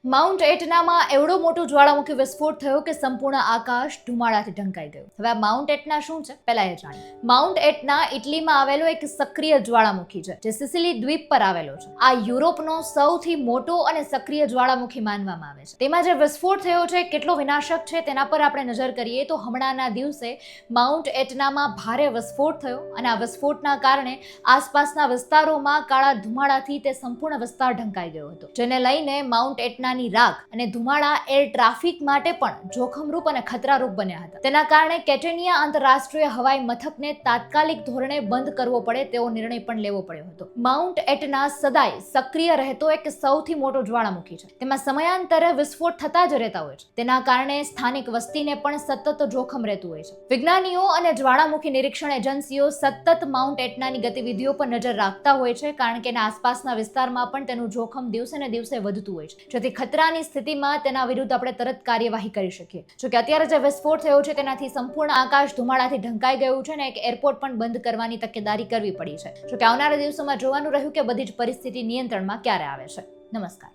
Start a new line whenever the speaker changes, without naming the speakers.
Mount એટનામાં એવડો મોટો જ્વાળામુખી વિસ્ફોટ થયો કે સંપૂર્ણ આકાશ ધુમાડાથી ઢંકાઈ ગયું. હવે આ માઉન્ટ એટના શું છે પહેલા એ જાણીએ. માઉન્ટ એટના ઇટલીમાં આવેલો એક સક્રિય જ્વાળામુખી છે જે સિસિલી દ્વીપ પર આવેલો છે. આ યુરોપનો સૌથી મોટો અને સક્રિય જ્વાળામુખી માનવામાં આવે છે. તેમાં જે વિસ્ફોટ થયો છે કેટલો વિનાશક છે તેના પર આપણે નજર કરીએ તો હમણાંના દિવસે માઉન્ટ એટનામાં ભારે વિસ્ફોટ થયો અને આ વિસ્ફોટના કારણે આસપાસના વિસ્તારોમાં કાળા ધુમાડાથી તે સંપૂર્ણ વિસ્તાર ઢંકાઈ ગયો હતો, જેને લઈને માઉન્ટ એટનાની રાખ અને ધુમાડા એર ટ્રાફિક માટે પણ જોખમરૂપ અને ખતરારૂપ બન્યા હતા. તેના કારણે કેટેનિયા આંતરરાષ્ટ્રીય હવાઈ મથકને તાત્કાલિક ધોરણે બંધ કરવો પડે તેવો નિર્ણય પણ લેવો પડ્યો હતો. માઉન્ટ એટના સદાય સક્રિય રહેતો એક સૌથી મોટો જ્વાળામુખી છે. તેમાં સમયાંતરે વિસ્ફોટ થતા જ રહેતા હોય છે. તેના કારણે સ્થાનિક વસ્તીને પણ સતત જોખમ રહેતું હોય છે. વિજ્ઞાનીઓ અને જ્વાળામુખી નિરીક્ષણ એજન્સીઓ સતત માઉન્ટ એટનાની ગતિવિધિઓ પર નજર રાખતા હોય છે, કારણ કે એના આસપાસના વિસ્તારમાં પણ તેનું જોખમ દિવસે ને દિવસે વધતું હોય છે, જેથી ખતરાની સ્થિતિમાં તેના વિરુદ્ધ આપણે તરત કાર્યવાહી કરી શકીએ. જોકે અત્યારે જે વિસ્ફોટ થયો છે તેનાથી સંપૂર્ણ આકાશ ધુમાડાથી ઢંકાઈ ગયું છે અને એક એરપોર્ટ પણ બંધ કરવાની તકેદારી કરવી પડી છે. જોકે આવનારા દિવસોમાં જોવાનું રહ્યું કે બધી જ પરિસ્થિતિ નિયંત્રણમાં ક્યારે આવે છે. નમસ્કાર.